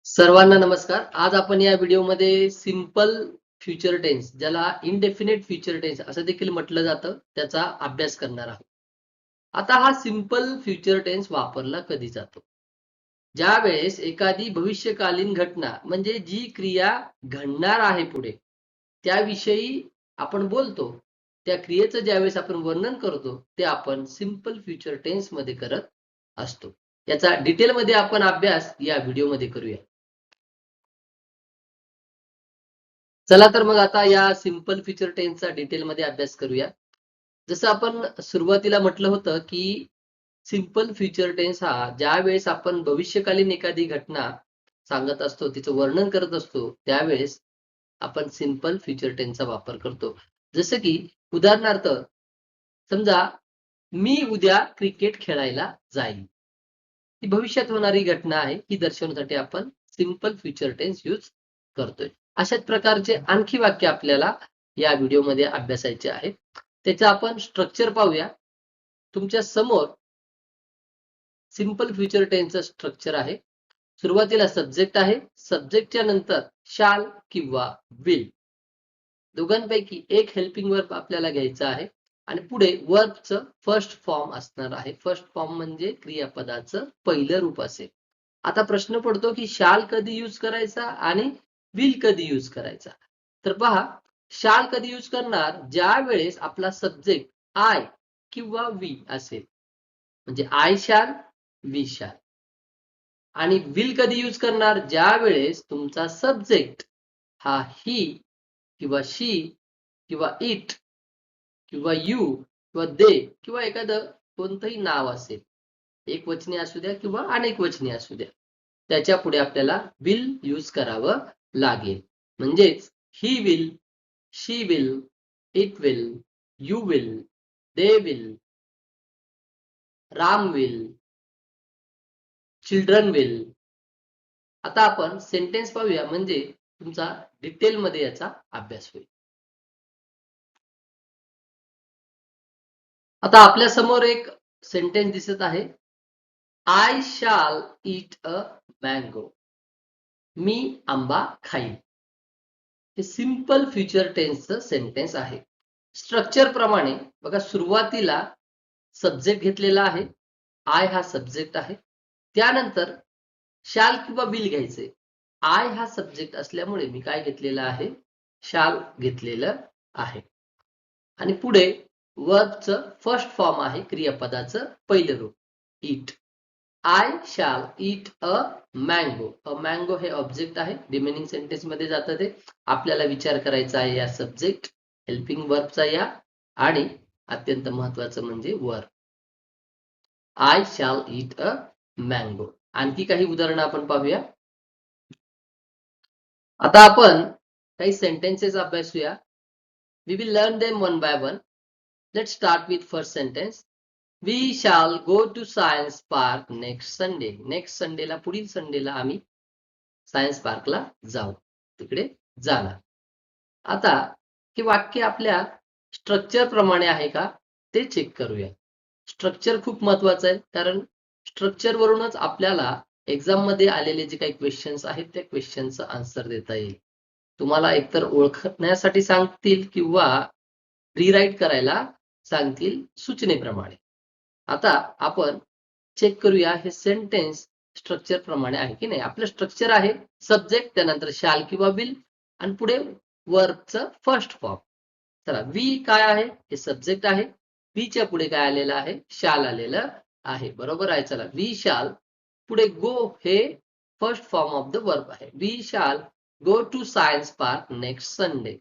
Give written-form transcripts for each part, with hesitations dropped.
सर्वांना नमस्कार. आज आपण या व्हिडिओमध्ये सिंपल फ्युचर टेन्स, ज्याला इनडेफिनेट फ्युचर टेन्स असं देखील म्हटलं जातं, त्याचा अभ्यास करणार आहोत. आता हा सिंपल फ्युचर टेन्स वापरला कधी जातो? ज्या वेळेस एखादी भविष्यकालीन घटना म्हणजे जी क्रिया घडणार आहे पुढे, त्याविषयी आपण बोलतो. त्या क्रियेचं ज्यावेळेस आपण वर्णन करतो, ते आपण सिंपल फ्युचर टेन्स मध्ये करत असतो. याचा डिटेलमध्ये आपण अभ्यास या व्हिडिओमध्ये करूया. चला तर मग आता या सिंपल फ्युचर टेन्सचा डिटेलमध्ये अभ्यास करूया. जसं आपण सुरुवातीला म्हटलं होतं, की सिंपल फ्युचर टेन्स हा ज्यावेळेस आपण भविष्यकालीन एखादी घटना सांगत असतो, तिचं वर्णन करत असतो, त्यावेळेस आपण सिंपल फ्युचर टेन्सचा वापर करतो. जसं की उदाहरणार्थ, समजा मी उद्या क्रिकेट खेळायला जाईन. ही भविष्यात होणारी घटना आहे. ही दर्शवण्यासाठी आपण सिंपल फ्युचर टेन्स यूज करतोय. अशाच प्रकारचे आणखी वाक्य आपल्याला या व्हिडिओमध्ये अभ्यासायचे आहेत. त्याचं आपण स्ट्रक्चर पाहूया. तुमच्या समोर सिंपल फ्युचर टेन्सचं स्ट्रक्चर आहे. सुरुवातीला सब्जेक्ट आहे. सब्जेक्टच्या नंतर शाल किंवा विल, दोघांपैकी एक हेल्पिंग वर्ब आपल्याला घ्यायचा आहे आणि पुढे वर्बचं फर्स्ट फॉर्म असणार आहे. फर्स्ट फॉर्म म्हणजे क्रियापदाचं पहिलं रूप असेल. आता प्रश्न पडतो की शाल कधी यूज करायचा आणि विल कधी यूज करायचा? तर पहा, शाल कधी यूज करणार? ज्या वेळेस आपला सब्जेक्ट आय किंवा वी असेल, म्हणजे आय शाल, वी शाल. आणि विल कधी यूज करणार? ज्या वेळेस तुमचा सब्जेक्ट हा ही किंवा शी किंवा इट किंवा यू किंवा दे किंवा एखादं कोणतंही नाव असेल, एक वचनी असू द्या किंवा अनेक वचनी असू द्या, त्याच्या पुढे आपल्याला विल यूज करावं लागेल. म्हणजेच he will, she will, it will, you will, they will, Ram will, children will. आता आपण सेंटेन्स पाहूया, म्हणजे तुमचा डिटेलमध्ये याचा अभ्यास होईल. आता आपल्या समोर एक सेंटेन्स दिसत आहे. आय शाल ईट अ मँगो. मी आंबा खाईन. हे सिंपल फ्युचर टेन्सचं सेंटेन्स आहे. स्ट्रक्चर प्रमाणे बघा, सुरुवातीला सब्जेक्ट घेतलेला आहे. आय हा सब्जेक्ट आहे. त्यानंतर शाल किंवा विल घ्यायचे. आय हा सब्जेक्ट असल्यामुळे मी काय घेतलेलं आहे? शाल घेतलेलं आहे. आणि पुढे वर्बचं फर्स्ट फॉर्म आहे, क्रियापदाचं पहिलं रूप, इट. आय शाल ईट अ मँगो. अ मँगो हे ऑब्जेक्ट आहे. रिमेनिंग सेंटेन्स मध्ये जातं ते. आपल्याला विचार करायचा आहे या सब्जेक्ट, हेल्पिंग वर्बचा या, आणि अत्यंत महत्वाचं म्हणजे वर्ब. आय शाल ईट अ मँगो. आणखी काही उदाहरणं आपण पाहूया. आता आपण काही सेंटेन्सेस अभ्यासूया. We will learn them one by one. Let's start with first sentence. We shall go to Science Park next Sunday. Next संडेला, पुढील संडेला आम्ही सायन्स पार्कला जाऊ, तिकडे जाणार. आता हे वाक्य आपल्या स्ट्रक्चर प्रमाणे आहे का ते चेक करूया. स्ट्रक्चर खूप महत्वाचं आहे, कारण स्ट्रक्चर वरूनच आपल्याला एक्झाम मध्ये आलेले जे काही क्वेश्चन्स आहेत, त्या क्वेश्चनचं आन्सर देता येईल. तुम्हाला एकतर ओळखण्यासाठी सांगतील किंवा रिराईट करायला सांगतील सूचनेप्रमाणे. आता आपण चेक करूया हे सेंटेन्स स्ट्रक्चर प्रमाणे आहे की नाही. आपलं स्ट्रक्चर आहे सब्जेक्ट, त्यानंतर शाल किंवा विल, आणि पुढे वर्बचं फर्स्ट फॉर्म. चला, वी काय आहे? हे सब्जेक्ट आहे. वीच्या पुढे काय आलेलं आहे? शाल आलेलं आहे. बरोबर आहे. चला, वी शाल, पुढे गो हे first form of the verb आहे. We shall go to science park next Sunday.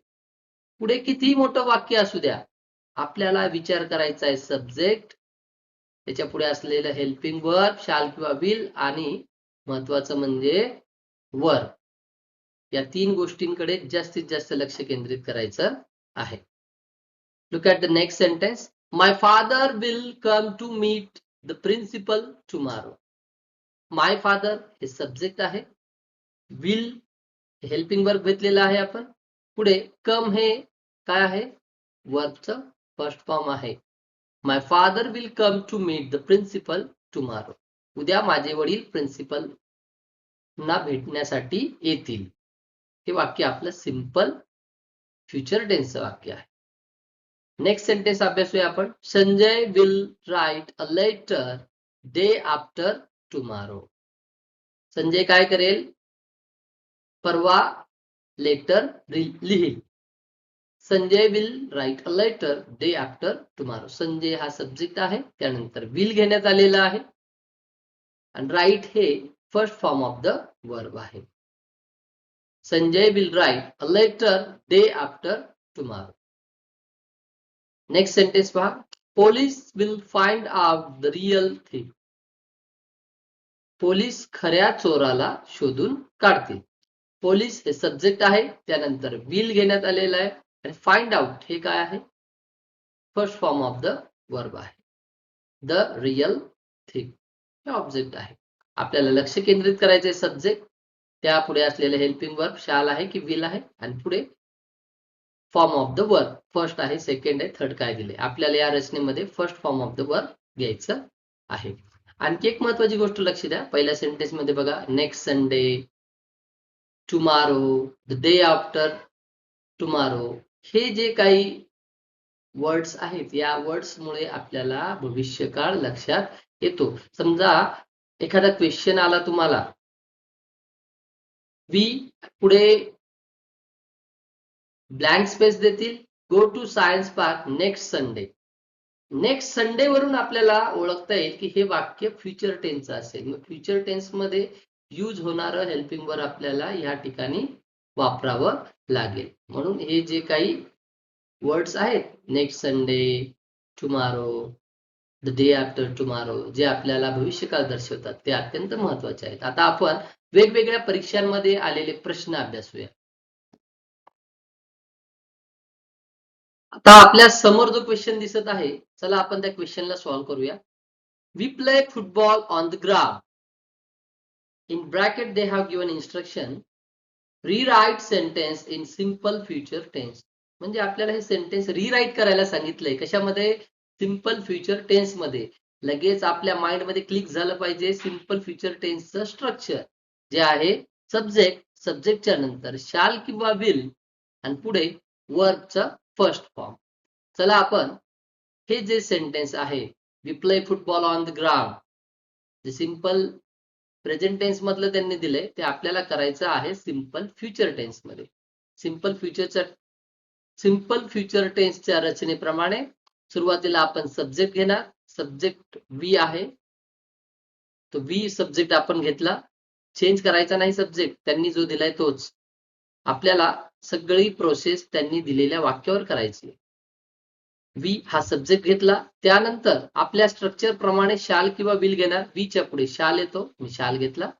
पुढे कितीही मोठं वाक्य असू द्या, आपल्याला विचार करायचा आहे सब्जेक्ट, त्याच्या पुढे असलेलं हेल्पिंग वर्ब, शाल किंवा विल, आणि महत्वाचं म्हणजे वर्ब. या तीन गोष्टींकडे जास्तीत जास्त लक्ष केंद्रित करायचं आहे. Look at the next sentence. My father will come to meet the principal tomorrow. My father हे सब्जेक्ट आहे. विल हेल्पिंग वर्ब घेतलेला आहे आपण. पुढे कम हे काय आहे? वर्बचं फर्स्ट फॉर्म आहे. My father will come to meet the principal tomorrow. उद्या माझे वडील प्रिन्सिपल ना भेटण्यासाठी येतील. हे वाक्य आपलं सिंपल फ्युचर टेन्सचं वाक्य आहे. नेक्स्ट सेंटेन्स अभ्यासूया आपण. Sanjay will write a letter day after tomorrow. Sanjay काय करेल? परवा लेटर लिहिल. Sanjay will write a letter day after tomorrow. Sanjay हा सब्जेक्ट आहे, त्यानंतर विल घेण्यात आलेला आहे आणि राईट हे first form of the verb आहे. Sanjay will write a letter day after tomorrow. Next sentence पहा. Police will find out the real thing. Police खऱ्या चोराला शोधून काढतील. पोलीस हे सब्जेक्ट आहे, त्यानंतर विल घेण्यात आलेलं आहे आणि फाइंड आउट हे काय आहे? First form of the verb आहे. द रियल थिंग हे ऑब्जेक्ट आहे. आपल्याला लक्ष केंद्रित करायचे सब्जेक्ट, त्यापुढे असलेले हेल्पिंग वर्ब शाल आहे की विल आहे आणि पुढे form of the verb first आहे, सेकंड आहे, थर्ड काय दिले. आपल्याला या रचनेमध्ये first form of the verb घ्यायचं आहे. आणखी एक महत्वाची गोष्ट लक्ष द्या. पहिल्या सेंटेन्स मध्ये बघा, next Sunday, tomorrow, the day after tomorrow, हे जे काही वर्ड्स आहेत, या वर्ड्स मुळे आपल्याला भविष्यकाळ लक्षात येतो. समजा एखादा क्वेश्चन आला तुम्हाला, वी पुढे ब्लँक स्पेस देतील, go to science park next Sunday. Next Sunday वरून आपल्याला ओळखता येईल की हे वाक्य फ्युचर टेन्सचं असेल. मग फ्युचर टेन्स मध्ये यूज होणारं हेल्पिंग वर्ब आपल्याला या ठिकाणी वापरावं लागेल. म्हणून हे जे काही वर्ड्स आहेत, next Sunday, tomorrow, the day after tomorrow, जे आपल्याला भविष्यकाळ दर्शवतात ते अत्यंत महत्वाचे आहेत. आता आपण वेगवेगळ्या परीक्षांमध्ये आलेले प्रश्न अभ्यासूया. आता आपल्या समोर जो क्वेश्चन दिसत आहे, चला आपण त्या क्वेश्चनला सॉल्व्ह करूया. We play football on the ground. In bracket they have given instruction, rewrite sentence in simple future tense. म्हणजे आपल्याला हे सेंटेन्स रिराईट करायला सांगितलंय. कशामध्ये? सिंपल फ्युचर टेन्स मध्ये. लगेच आपल्या माइंड मध्ये क्लिक झालं पाहिजे सिंपल फ्युचर टेन्सचं स्ट्रक्चर, जे आहे सब्जेक्ट, सब्जेक्टच्या नंतर शाल किंवा विल आणि पुढे वर्बचा फर्स्ट फॉर्म. चला आपण हे जे सेंटेन्स आहे, we play football on the ground, जे सिंपल प्रेझेंट टेन्स मधलं त्यांनी दिलंय, ते आपल्याला करायचं आहे सिंपल फ्युचर टेन्स मध्ये. सिंपल फ्युचर टेन्सच्या रचनेप्रमाणे सुरुवातीला आपण सब्जेक्ट घेणार. सब्जेक्ट वी आहे, तो वी सब्जेक्ट आपण घेतला. चेंज करायचा नाही सब्जेक्ट, त्यांनी जो दिलाय तोच. आपल्याला सगळी प्रोसेस त्यांनी दिलेल्या वाक्यावर करायची. वी हा सब्जेक्ट घेतला, त्यानंतर आपल्या स्ट्रक्चर प्रमाणे शाल किंवा विल घेणार. वीच्या पुढे शाल येतो, मी शाल घेतला.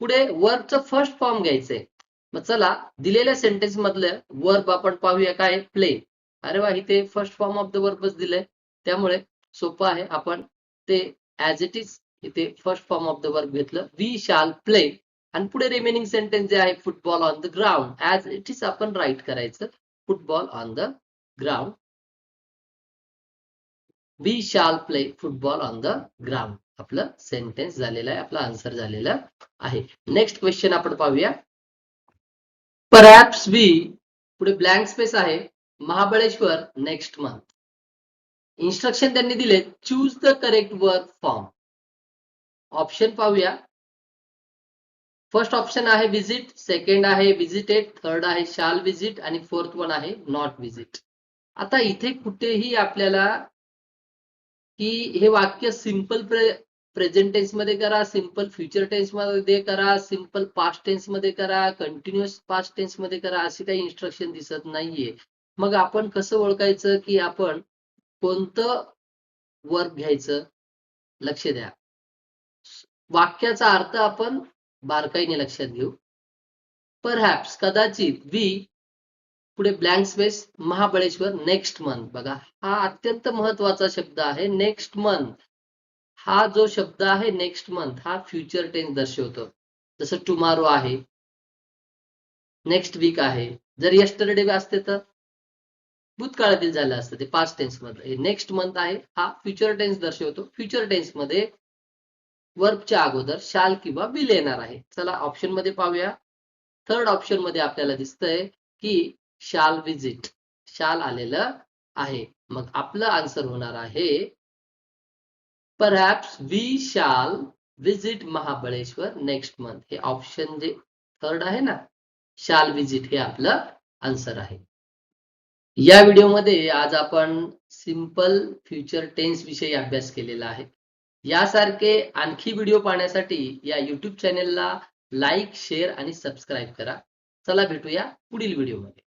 पुढे वर्बचं फर्स्ट फॉर्म घ्यायचंय. मग चला दिलेल्या सेंटेन्स मधलं वर्ब आपण पाहूया. काय? प्ले. अरे वा, इथे फर्स्ट फॉर्म ऑफ द वर्बच दिलंय, त्यामुळे सोपं आहे. आपण ते ऍज इट इज इथे first form of the verb घेतलं, वी शाल प्ले. आणि पुढे रिमेनिंग सेंटेन्स जे आहे football on the ground, as it is आपण राईट करायचं, football on the ground. We shall play football on the ground. आपलं sentence झालेलं आहे, आपला आन्सर झालेला आहे. नेक्स्ट क्वेश्चन आपण पाहूया. परहॅप्स वी, पुढे ब्लँक स्पेस आहे, महाबळेश्वर नेक्स्ट मंथ. इन्स्ट्रक्शन त्यांनी दिले, choose the correct verb form. Option पाहूया. फर्स्ट ऑप्शन आहे विजिट, सेकंड आहे विजिटेड, थर्ड आहे शाल विजिट आणि फोर्थ वन आहे नॉट विजिट. आता इथे कुठेही आपल्याला की हे वाक्य सिंपल प्रेझेंट टेन्स मध्ये करा, सिंपल फ्युचर टेन्स मध्ये करा, सिंपल पास्ट टेन्स मध्ये करा, कंटिन्युअस पास्ट टेन्स मध्ये करा, अशी काही इन्स्ट्रक्शन दिसत नाहीये. मग आपण कसं ओळखायचं की आपण कोणतं वर्ब घ्यायचं? लक्ष द्या, वाक्याचा अर्थ आपण बारकाईने लक्षात घेऊ. परहॅप्स कदाचित, वी पुढे blank space, Mahabaleshwar next month. बघा, हा अत्यंत महत्वाचा शब्द आहे, नेक्स्ट मंथ. हा जो शब्द आहे नेक्स्ट मंथ, हा फ्युचर टेन्स दर्शवतो. जसं टुमारो आहे, नेक्स्ट वीक आहे. जर यस्टरडे असते तर भूतकाळातील झालं असतं, ते पास्ट टेन्स मध्ये. नेक्स्ट मंथ आहे, हा फ्युचर टेन्स दर्शवतो. फ्युचर टेन्स मध्ये वर्बच्या अगोदर शाल किंवा विल येणार आहे. चला ऑप्शन मध्ये पाहूया. थर्ड ऑप्शन मध्ये आपल्याला दिसतंय की शाल विजिट, शाल आलेलं आहे. मग आपलं आन्सर होणार आहे perhaps we shall visit Mahabaleshwar next month. हे ऑप्शन जे थर्ड आहे ना, शाल विजिट, हे आपलं आन्सर आहे. या व्हिडिओमध्ये आज आपण सिंपल फ्युचर टेन्स विषयी अभ्यास केलेला आहे. यासारखे आणखी व्हिडिओ पाहण्यासाठी या YouTube चॅनेलला लाईक, शेअर आणि सबस्क्राईब करा. चला भेटूया पुढील व्हिडिओमध्ये.